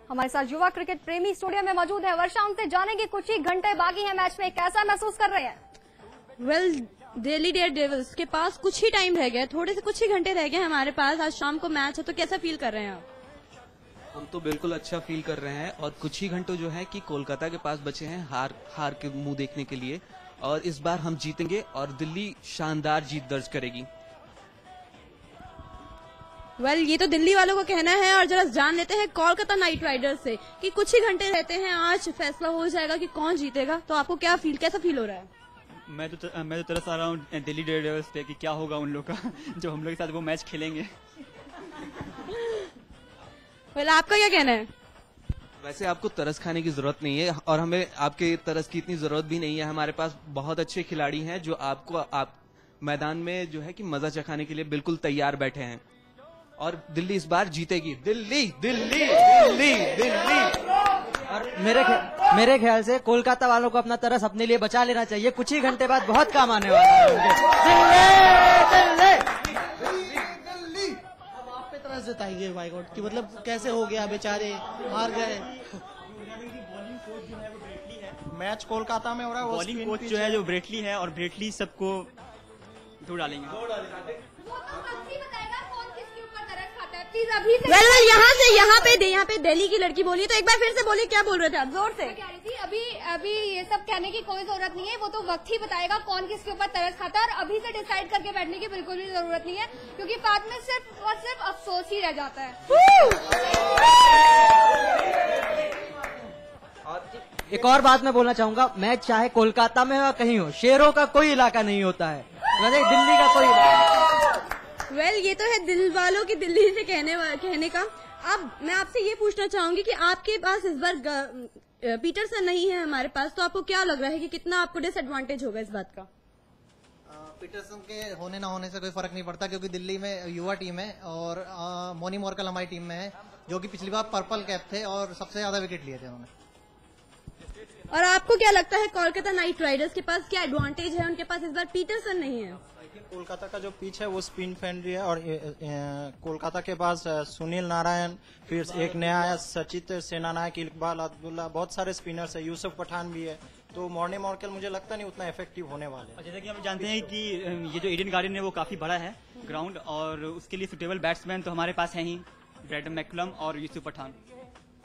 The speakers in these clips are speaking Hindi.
हमारे साथ युवा क्रिकेट प्रेमी स्टूडियो में मौजूद है वर्षा। उनसे जानेंगे कुछ ही घंटे बाकी हैं मैच में, कैसा महसूस कर रहे हैं? वेल, दिल्ली डेयरडेविल्स के पास कुछ ही टाइम रह गया, थोड़े से कुछ ही घंटे रह गए हमारे पास। आज शाम को मैच है, तो कैसा फील कर रहे हैं आप? हम तो बिल्कुल अच्छा फील कर रहे हैं और कुछ ही घंटों जो है कि कोलकाता के पास बचे हैं हार के मुंह देखने के लिए, और इस बार हम जीतेंगे और दिल्ली शानदार जीत दर्ज करेगी। वेल, ये तो दिल्ली वालों का कहना है, और जरा जान लेते हैं कोलकाता नाइट राइडर्स से कि कुछ ही घंटे रहते हैं, आज फैसला हो जाएगा कि कौन जीतेगा। तो आपको कैसा फील हो रहा है? मैं तो तरस आ रहा हूँ दिल्ली डेयरडेविल्स पे कि क्या होगा उन लोग का जो हम लोग के साथ वो मैच खेलेंगे। वेल, आपका क्या कहना है? वैसे आपको तरस खाने की जरूरत नहीं है और हमें आपके तरस की इतनी जरूरत भी नहीं है। हमारे पास बहुत अच्छे खिलाड़ी हैं जो आप मैदान में जो है कि मजा चखाने के लिए बिल्कुल तैयार बैठे हैं, और दिल्ली इस बार जीतेगी। दिल्ली दिल्ली दिल्ली दिल्ली। और मेरे ख्याल से कोलकाता वालों को अपना तरस अपने लिए बचा लेना चाहिए, कुछ ही घंटे बाद बहुत काम आने वाला है उनके। दिल्ली अब आप पे तरस जताइए भाई गॉड कि मतलब कैसे हो गया, बेचारे हार गए। मैच कोलकाता में हो रहा है, बॉलिंग कोच जो है जो ब्रेटली है, और ब्रेटली सबको धो डालेंगे। वेल, यहाँ पे दिल्ली की लड़की बोली, तो एक बार फिर से बोलिए, क्या बोल रहे थे आप? जोर से। कह रही थी अभी ये सब कहने की कोई जरूरत नहीं है, वो तो वक्त ही बताएगा कौन किसके ऊपर तरस खाता है, और अभी से डिसाइड करके बैठने की बिल्कुल भी जरूरत नहीं है, क्योंकि बाद में सिर्फ और सिर्फ अफसोस ही रह जाता है। एक और बात मैं बोलना चाहूंगा, मैच चाहे कोलकाता में हो या कहीं हो, शेरों का कोई इलाका नहीं होता है, वैसे दिल्ली का कोई इलाका। वेल, ये तो है दिल वालों की दिल्ली से कहने का। अब मैं आपसे ये पूछना चाहूंगी कि आपके पास इस बार पीटरसन नहीं है हमारे पास, तो आपको क्या लग रहा है कि कितना आपको डिसएडवांटेज होगा इस बात का? पीटरसन के होने ना होने से कोई फर्क नहीं पड़ता, क्योंकि दिल्ली में युवा टीम है और मोनी मोर्कल हमारी टीम में है, जो कि पिछली बार पर्पल कैप थे और सबसे ज्यादा विकेट लिए थे उन्होंने। और आपको क्या लगता है कोलकाता नाइट राइडर्स के पास क्या एडवांटेज है? उनके पास इस बार पीटरसन नहीं है। कोलकाता का जो पिच है वो स्पिन फ्रेंडली है, और कोलकाता के पास सुनील नारायण, फिर एक नया आया सचित सेनानायक, इकबाल अब्दुल्ला, बहुत सारे स्पिनर्स है, यूसुफ पठान भी है, तो मॉर्नी मॉर्कल मुझे लगता नहीं उतना इफेक्टिव होने वाले हैं। जैसे कि हम जानते हैं कि ये जो ईडन गार्डन है वो काफी बड़ा है ग्राउंड, और उसके लिए सुटेबल बैट्समैन तो हमारे पास है ही, ब्रैडन मैकुलम और यूसुफ पठान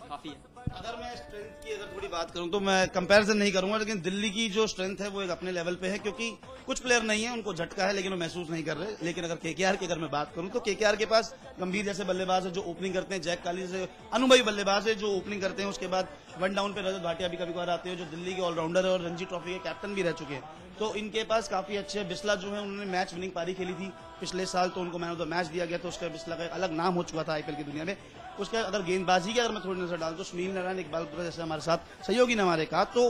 काफी है। अगर मैं स्ट्रेंथ की बात करूं तो मैं कंपैरिजन नहीं करूंगा, लेकिन दिल्ली की जो स्ट्रेंथ है वो एक अपने लेवल पे है, क्योंकि कुछ प्लेयर नहीं है, उनको झटका है लेकिन वो महसूस नहीं कर रहे। लेकिन अगर केकेआर की अगर मैं बात करूं तो केकेआर के पास गंभीर जैसे बल्लेबाज है जो ओपनिंग करते हैं, जैक काली जैसे अनुभवी बल्लेबाज है जो ओपनिंग करते हैं, उसके बाद वन डाउन पे रजत भाटिया भी कभी कभार आते हैं जो दिल्ली के ऑलराउंडर है और रणजी ट्रॉफी के कैप्टन भी रह चुके हैं, तो इनके पास काफी अच्छे। बिस्ला जो है उन्होंने मैच विनिंग पारी खेली थी पिछले साल, तो उनको मैन ऑफ द मैच दिया गया, तो उसका बिस्ला का एक अलग नाम हो चुका था आईपीएल की दुनिया में। उसके अगर गेंदबाजी की अगर मैं थोड़ी नजर डालूं तो सुनील नारायण, इकबाल जैसे हमारे साथ सहयोगी ने हमारे कहा, तो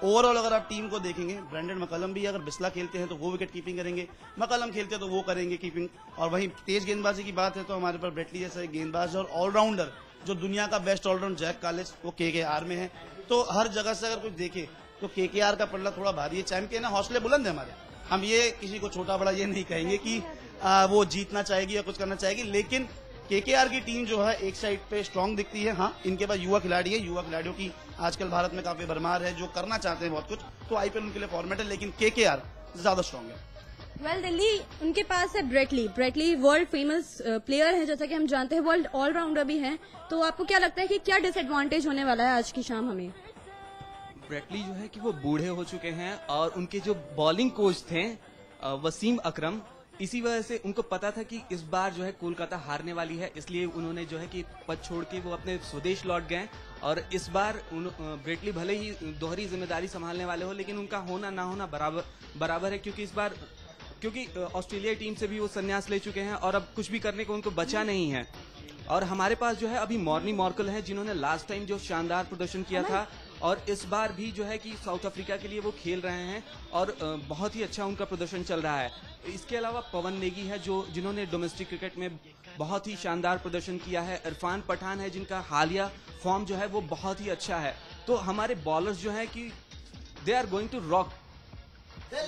ओवरऑल अगर आप टीम को देखेंगे, ब्रैंडन मैकुलम भी अगर बिस्ला खेलते हैं तो वो विकेट कीपिंग करेंगे, मैकुलम खेलते हैं तो वो करेंगे कीपिंग, और वहीं तेज गेंदबाजी की बात है तो हमारे पास ब्रेटली जैसा एक गेंदबाज है, और ऑलराउंडर जो दुनिया का बेस्ट ऑलराउंडर जैक कालिस वो केकेआर में है। तो हर जगह से अगर कुछ देखे तो केकेआर का पल्ला थोड़ा भारी है, चैंपियन है, हौसले बुलंद है हमारे। हम ये किसी को छोटा बड़ा ये नहीं कहेंगे कि वो जीतना चाहेगी या कुछ करना चाहेगी, लेकिन केकेआर की टीम जो है एक साइड पे स्ट्रांग दिखती है। हाँ, इनके पास युवा खिलाड़ी है, युवा खिलाड़ियों की आजकल भारत में काफी भरमार है, जो करना चाहते हैं बहुत कुछ, तो आईपीएल उनके लिए फॉर्मेट है, लेकिन केकेआर ज्यादा स्ट्रांग है। वेल, दिल्ली उनके पास है ब्रेटली वर्ल्ड फेमस प्लेयर है, जैसा कि हम जानते हैं, वर्ल्ड ऑलराउंडर भी हैं, तो आपको क्या लगता है कि क्या डिसएडवांटेज होने वाला है आज की शाम हमें? ब्रेटली जो है कि वो बूढ़े हो चुके हैं, और उनके जो बॉलिंग कोच थे वसीम अकरम, इसी वजह से उनको पता था कि इस बार जो है कोलकाता हारने वाली है, इसलिए उन्होंने जो है कि पद छोड़ के वो अपने स्वदेश लौट गए, और इस बार ब्रेटली भले ही दोहरी जिम्मेदारी संभालने वाले हो, लेकिन उनका होना ना होना बराबर है, क्योंकि इस बार ऑस्ट्रेलिया टीम से भी वो संन्यास ले चुके हैं और अब कुछ भी करने को उनको बचा नहीं है। और हमारे पास जो है अभी मॉर्नी मॉर्कल है, जिन्होंने लास्ट टाइम जो शानदार प्रदर्शन किया था, और इस बार भी जो है कि साउथ अफ्रीका के लिए वो खेल रहे हैं, और बहुत ही अच्छा उनका प्रदर्शन चल रहा है। इसके अलावा पवन नेगी है जिन्होंने डोमेस्टिक क्रिकेट में बहुत ही शानदार प्रदर्शन किया है। इरफान पठान है जिनका हालिया फॉर्म जो है वो बहुत ही अच्छा है। तो हमारे बॉलर्स जो है कि they are going to rock. मैं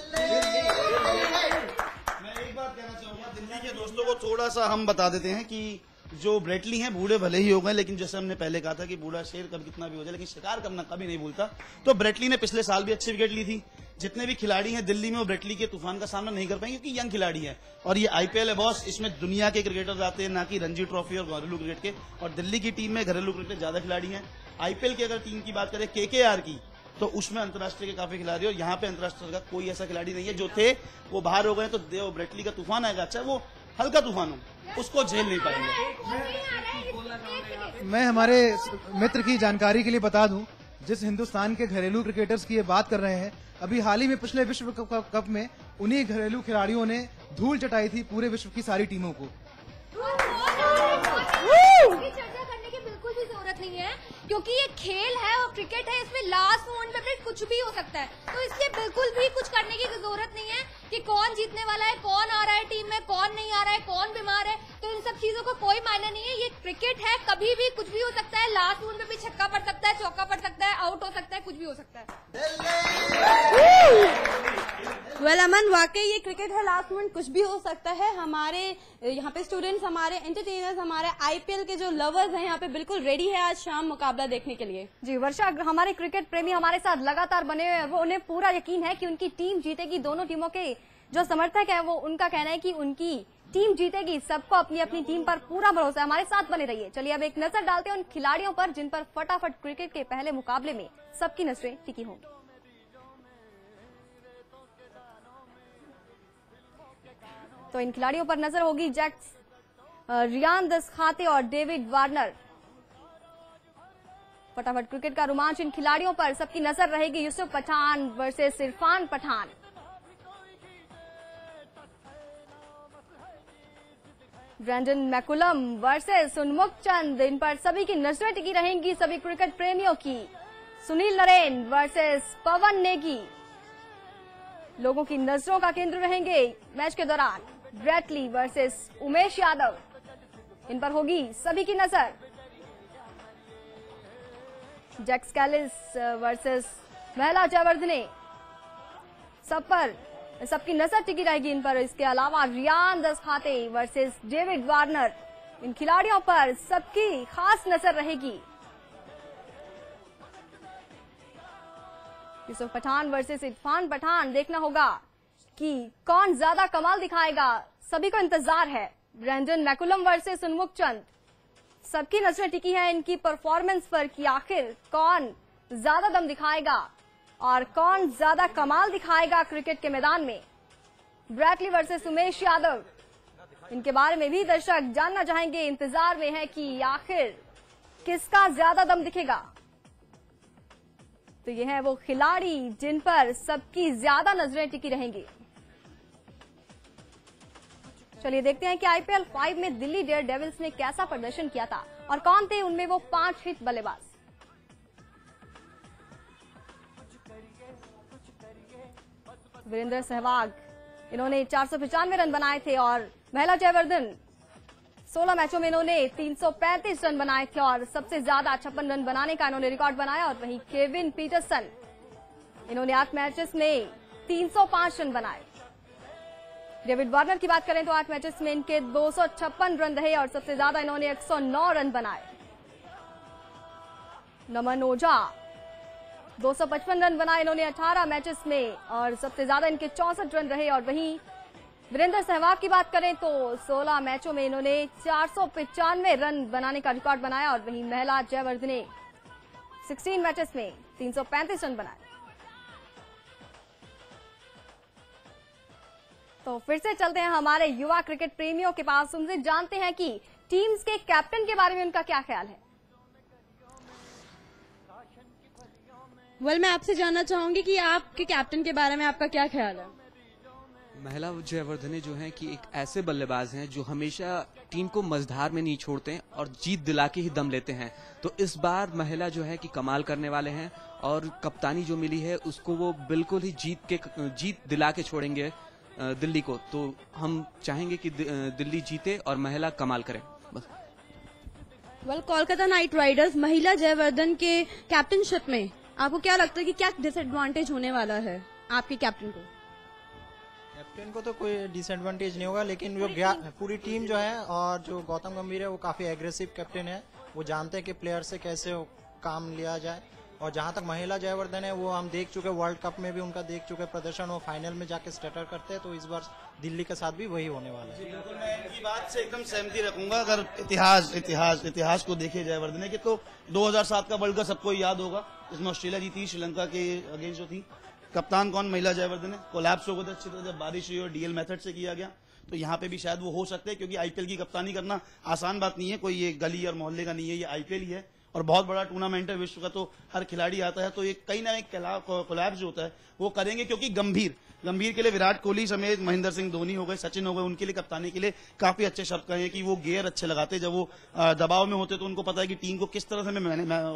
एक बात कहना चाहूंगा दिल्ली के दोस्तों को, थोड़ा सा हम बता देते हैं कि जो ब्रेटली हैं बूढ़े भले ही हो गए, लेकिन जैसे हमने पहले कहा था कि बूढ़ा शेर कभी कितना भी हो जाए लेकिन शिकार करना कभी नहीं भूलता। तो ब्रेटली ने पिछले साल भी अच्छी विकेट ली थी। जितने भी खिलाड़ी हैं दिल्ली में वो ब्रेटली के तूफान का सामना नहीं कर पाएंगे क्योंकि यंग खिलाड़ी है और ये आईपीएल है बॉस, इसमें दुनिया के क्रिकेटर्स आते हैं, ना कि रणजी ट्रॉफी और घरेलू क्रिकेट के। और दिल्ली की टीम में घरेलू क्रिकेट ज्यादा खिलाड़ी हैं। आईपीएल की अगर टीम की बात करें केकेआर की, तो उसमें अंतर्राष्ट्रीय के काफी खिलाड़ी और यहाँ पे अंतर्राष्ट्रीय का कोई ऐसा खिलाड़ी नहीं है। जो थे वो बाहर हो गए, तो देव ब्रेटली का तूफान आएगा, अच्छा वो हल्का तूफान हो, उसको झेल नहीं पाएंगे। मैं हमारे मित्र की जानकारी के लिए बता दूं, जिस हिंदुस्तान के घरेलू क्रिकेटर्स की ये बात कर रहे हैं, अभी हाल ही में पिछले विश्व कप में उन्हीं घरेलू खिलाड़ियों ने धूल चटाई थी पूरे विश्व की सारी टीमों को। चर्चा करने की बिल्कुल भी जरूरत नहीं है क्योंकि ये खेल है और क्रिकेट है, इसमें लास्ट मोमेंट पे कुछ भी हो सकता है, तो इसलिए बिल्कुल भी कुछ करने की जरूरत नहीं है कि कौन जीतने वाला है, कौन आ रहा है टीम में, कौन नहीं आ रहा है, कौन बीमार है, तो इन सब चीजों का कोई मायने नहीं है। ये क्रिकेट है, कभी भी कुछ भी हो सकता है, लास्ट मोमेंट पे भी छक्का पड़ सकता है, चौका पड़ सकता है, आउट हो सकता है, कुछ भी हो सकता है। वेल अमन, वाकई ये क्रिकेट है, लास्ट मोमेंट कुछ भी हो सकता है। हमारे यहाँ पे स्टूडेंट्स, हमारे एंटरटेनर्स, हमारे आईपीएल के जो लवर्स हैं यहाँ पे बिल्कुल रेडी है आज शाम मुकाबला देखने के लिए। जी वर्षा, हमारे क्रिकेट प्रेमी हमारे साथ लगातार बने हुए हैं, वो उन्हें पूरा यकीन है कि उनकी टीम जीतेगी। दोनों टीमों के जो समर्थक है वो उनका कहना है कि उनकी टीम जीतेगी। सबको अपनी अपनी टीम पर पूरा भरोसा है। हमारे साथ बने रहिए। चलिए अब एक नजर डालते हैं उन खिलाड़ियों पर जिन पर फटाफट क्रिकेट के पहले मुकाबले में सबकी नजरें टिकी होंगी। तो इन खिलाड़ियों पर नजर होगी जैक्स रियान दसखाते और डेविड वार्नर। फटाफट क्रिकेट का रोमांच इन खिलाड़ियों पर सबकी नजर रहेगी। Yusuf Pathan versus Irfan Pathan. Brendon McCullum versus Unmukt Chand, इन पर सभी की नजरें टिकी रहेंगी, सभी क्रिकेट प्रेमियों की। सुनील नरेन वर्सेस पवन नेगी लोगों की नजरों का केंद्र रहेंगे मैच के दौरान। ब्रेटली वर्सेस उमेश यादव, इन पर होगी सभी की नजर। जैक्स कैलिस वर्सेस महिला जयवर्धने, सब पर सबकी नजर टिकी रहेगी इन पर। इसके अलावा रियान दसखाते वर्सेस डेविड वार्नर, इन खिलाड़ियों पर सबकी खास नजर रहेगी। यूसुफ पठान वर्सेस इरफान पठान, देखना होगा कि कौन ज्यादा कमाल दिखाएगा, सभी को इंतजार है। ब्रैंडन मैकुलम वर्सेस उन्मुख चंद, सबकी नजरें टिकी है इनकी परफॉर्मेंस पर कि आखिर कौन ज्यादा दम दिखाएगा और कौन ज्यादा कमाल दिखाएगा क्रिकेट के मैदान में। ब्रैटली वर्सेस उमेश यादव, इनके बारे में भी दर्शक जानना चाहेंगे, इंतजार में है कि आखिर किसका ज्यादा दम दिखेगा। तो ये है वो खिलाड़ी जिन पर सबकी ज्यादा नजरें टिकी रहेंगी। चलिए देखते हैं कि आईपीएल 5 में दिल्ली डेयर डेविल्स ने कैसा प्रदर्शन किया था और कौन थे उनमें वो 5 हिट बल्लेबाज। वीरेंद्र सहवाग, इन्होंने 495 रन बनाए थे और महिला जयवर्धन 16 मैचों में इन्होंने 335 रन बनाए थे और सबसे ज्यादा 56 रन बनाने का इन्होंने रिकॉर्ड बनाया। और वहीं केविन पीटरसन, इन्होंने 8 मैचेस में 305 रन बनाए। डेविड वार्नर की बात करें तो 8 मैचेस में इनके 256 रन रहे और सबसे ज्यादा इन्होंने 109 रन बनाए। नमन ओझा 255 रन बनाए इन्होंने 18 मैचेस में और सबसे ज्यादा इनके 64 रन रहे। और वहीं वीरेंद्र सहवाग की बात करें तो 16 मैचों में इन्होंने 495 रन बनाने का रिकॉर्ड बनाया। और वहीं महिला जयवर्धन ने 16 मैचेस में 335 रन बनाए। तो फिर से चलते हैं हमारे युवा क्रिकेट प्रेमियों के पास, उनसे जानते हैं कि टीम्स के कैप्टन के बारे में उनका क्या ख्याल है। वेल मैं आपसे जानना चाहूंगी कि आपके कैप्टन के बारे में आपका क्या ख्याल है। महिला जयवर्धने जो हैं कि एक ऐसे बल्लेबाज हैं जो हमेशा टीम को मझधार में नहीं छोड़ते हैं और जीत दिला के ही दम लेते हैं। तो इस बार महिला जो है कि कमाल करने वाले हैं और कप्तानी जो मिली है उसको वो बिल्कुल ही जीत दिला के छोड़ेंगे दिल्ली को। तो हम चाहेंगे कि दिल्ली जीते और महिला कमाल करें बस। वेल कोलकाता नाइट राइडर्स महिला जयवर्धन के कैप्टनशिप में आपको क्या लगता है कि क्या डिसएडवांटेज होने वाला है आपके कैप्टन को? कैप्टन को तो कोई डिसएडवांटेज नहीं होगा, लेकिन जो पूरी टीम जो है और जो गौतम गंभीर है वो काफी एग्रेसिव कैप्टन है। वो जानते हैं कि प्लेयर से कैसे काम लिया जाए। और जहां तक महिला जयवर्धन है वो हम देख चुके, वर्ल्ड कप में भी उनका देख चुके प्रदर्शन, वो फाइनल में जाके स्टैटर करते हैं। तो इस बार दिल्ली के साथ भी वही होने वाला है। बिल्कुल, मैं इनकी बात से एकदम सहमति रखूंगा। अगर इतिहास को देखे जयवर्धने के, तो 2007 का वर्ल्ड कप सबको याद होगा, इसमें ऑस्ट्रेलिया जीती श्रीलंका के अगेंस्ट जो थी। कप्तान कौन? महिला जयवर्धन है। कोलैप्स हो गया था अच्छी तरह जब बारिश हुई और डीएल मेथड से किया गया। तो यहाँ पे भी शायद वो हो सकते हैं, क्योंकि आईपीएल की कप्तानी करना आसान बात नहीं है, कोई ये गली और मोहल्ले का नहीं है, ये आईपीएल ही है और बहुत बड़ा टूर्नामेंट है विश्व का। तो हर खिलाड़ी आता है, तो एक कहीं ना कहीं कोलैप्स जो होता है वो करेंगे, क्योंकि गंभीर के लिए विराट कोहली समेत महेंद्र सिंह धोनी हो गए, सचिन हो गए, उनके लिए कप्तानी के लिए काफी अच्छे शब्द कहे कि वो गियर अच्छे लगाते। जब वो दबाव में होते तो उनको पता है कि टीम को किस तरह से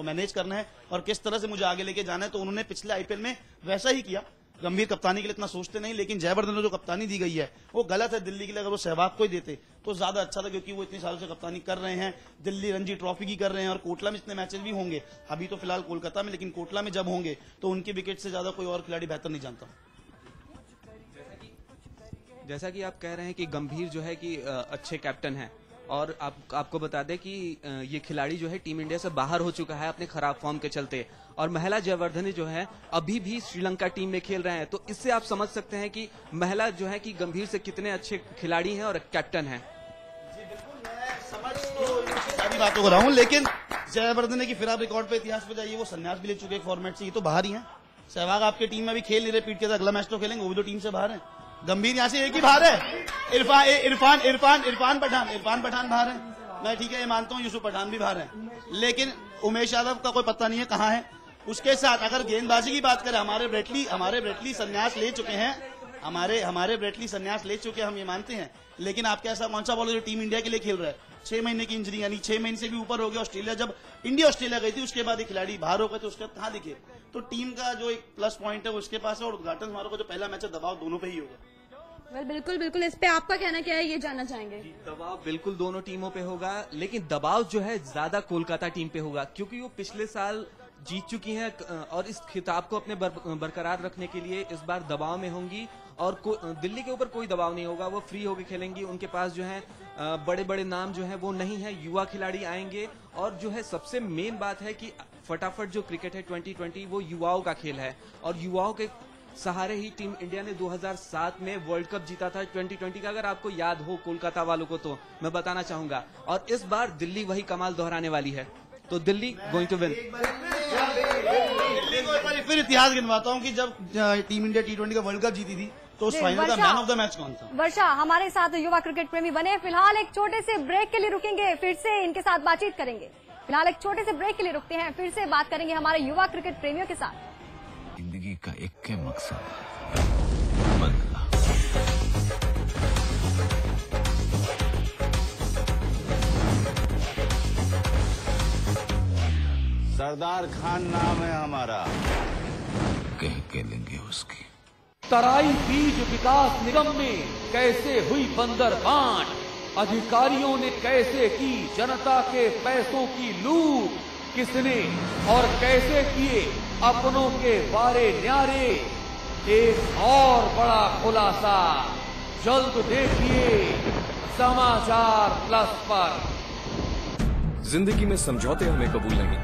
मैनेज करना है और किस तरह से मुझे आगे लेके जाना है। तो उन्होंने पिछले आईपीएल में वैसा ही किया। गंभीर कप्तानी के लिए इतना सोचते नहीं, लेकिन जयवर्धन को जो कप्तानी दी गई है वो गलत है दिल्ली के लिए। अगर वो सहवाग को ही देते तो ज्यादा अच्छा था, क्योंकि वो इतने सालों से कप्तानी कर रहे हैं, दिल्ली रणजी ट्रॉफी की कर रहे हैं और कोटला में इतने मैचेस भी होंगे। अभी तो फिलहाल कोलकाता में, लेकिन कोटला में जब होंगे तो उनकी विकेट से ज्यादा कोई और खिलाड़ी बेहतर नहीं जानता। जैसा कि आप कह रहे हैं कि गंभीर जो है कि अच्छे कैप्टन हैं, और आपको बता दें कि ये खिलाड़ी जो है टीम इंडिया से बाहर हो चुका है अपने खराब फॉर्म के चलते, और महिला जयवर्धने जो है अभी भी श्रीलंका टीम में खेल रहे हैं। तो इससे आप समझ सकते हैं कि महिला जो है कि गंभीर से कितने अच्छे खिलाड़ी हैं और कैप्टन हैं। समझ तो सारी बातों कर रहा हूँ, लेकिन जयवर्धने की फिर आप रिकॉर्ड पे इतिहास पे जाइए, वो संन्यास भी ले चुके फॉर्मेट से, ये तो बाहर ही है। सहवाग आपके टीम में भी खेल नहीं रहे, पीट के अगला मैच तो खेलेंगे, वो भी तो टीम से बाहर है। गंभीर यहाँ से एक ही बाहर है, इरफान पठान बाहर है। मैं ठीक है ये मानता हूँ, यूसुफ पठान भी बाहर है, लेकिन उमेश यादव का कोई पता नहीं है कहाँ है। उसके साथ अगर गेंदबाजी की बात करें, हमारे ब्रेटली संन्यास ले चुके हैं, हमारे ब्रेटली संन्यास ले चुके हैं, हम ये मानते हैं। लेकिन आपके ऐसा कौन सा बॉलर जो टीम इंडिया के लिए खेल रहा है? 6 महीने की इंजरी, यानी 6 महीने से भी ऊपर हो गया। ऑस्ट्रेलिया जब इंडिया ऑस्ट्रेलिया गई थी उसके बाद एक खिलाड़ी बाहर हो गए, तो उसके बाद कहाँ दिखे? तो टीम का जो एक प्लस पॉइंट है वो उसके पास है, और उद्घाटन समारोह का जो पहला मैच है दबाव दोनों पे ही होगा। बिल्कुल इस पे आपका कहना क्या है, ये जानना चाहेंगे। दबाव बिल्कुल दोनों टीमों पे होगा, लेकिन दबाव जो है ज्यादा कोलकाता टीम पे होगा, क्योंकि वो पिछले साल जीत चुकी हैं और इस खिताब को अपने बरकरार रखने के लिए इस बार दबाव में होंगी। और दिल्ली के ऊपर कोई दबाव नहीं होगा, वो फ्री होकर खेलेंगी। उनके पास जो है बड़े बड़े नाम जो है वो नहीं है, युवा खिलाड़ी आएंगे। और जो है सबसे मेन बात है कि फटाफट जो क्रिकेट है 2020 वो युवाओं का खेल है, और युवाओं के सहारे ही टीम इंडिया ने 2007 में वर्ल्ड कप जीता था 2020 का, अगर आपको याद हो कोलकाता वालों को, तो मैं बताना चाहूंगा। और इस बार दिल्ली वही कमाल दोहराने वाली है, तो Delhi going to win. Delhi को एक बार फिर इतिहास गिनवाता हूँ कि जब टीम इंडिया T20 का वर्ल्ड कप जीती थी तो उस फाइनल का मैन ऑफ द मैच कौन था? वर्षा हमारे साथ युवा क्रिकेट प्रेमी बने। फिलहाल एक छोटे से ब्रेक के लिए रुकेंगे, फिर से इनके साथ बातचीत करेंगे। फिलहाल एक छोटे से ब्रेक के लिए रुकते हैं, फिर से बात करेंगे हमारे युवा क्रिकेट प्रेमियों के साथ। जिंदगी का एक मकसद बदला। सरदार खान नाम है हमारा, कह के लेंगे उसकी। तराई बीज विकास निगम में कैसे हुई बंदरबांट, अधिकारियों ने कैसे की जनता के पैसों की लूट, किसने और कैसे किए अपनों के वारे न्यारे। एक और बड़ा खुलासा जल्द देखिए समाचार प्लस पर। जिंदगी में समझौते हमें कबूल नहीं,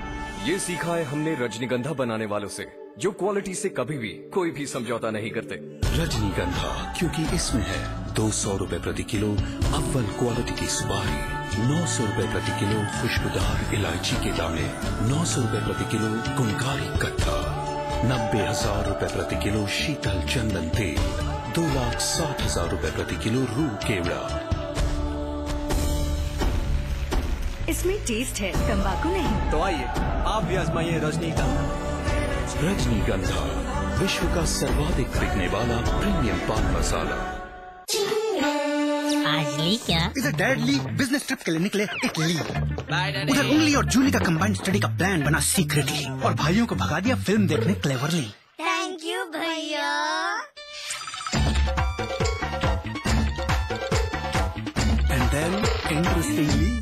ये सीखा है हमने रजनीगंधा बनाने वालों से, जो क्वालिटी से कभी भी कोई भी समझौता नहीं करते। रजनीगंधा, क्योंकि इसमें है 200 रुपए प्रति किलो अव्वल क्वालिटी की सुपारी, 900 रुपए प्रति किलो खुशबूदार इलायची के दाने, 900 रुपए प्रति किलो गुणकारी कत्था, 90,000 रुपए प्रति किलो शीतल चंदन तेल, 2,60,000 रुपए प्रति किलो रूह केवड़ा। इसमें टेस्ट है, तंबाकू नहीं। तो आइए आप भी आजमाइए रजनीगंधा। रजनीगंधा, विश्व का सर्वाधिक बिकने वाला प्रीमियम पान मसाला। आज ली क्या? इधर डैड ली बिजनेस ट्रिप के लिए निकले इटली, उधर उंगली और जूली का कंबाइंड स्टडी का प्लान बना सीक्रेटली, और भाइयों को भगा दिया फिल्म देखने क्लेवरली। थैंक यू भैया। And then interestingly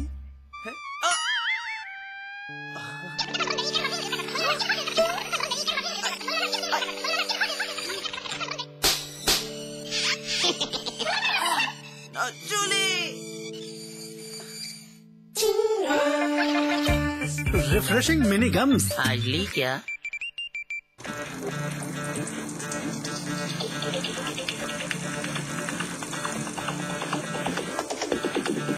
refreshing mini gums. आज ली क्या?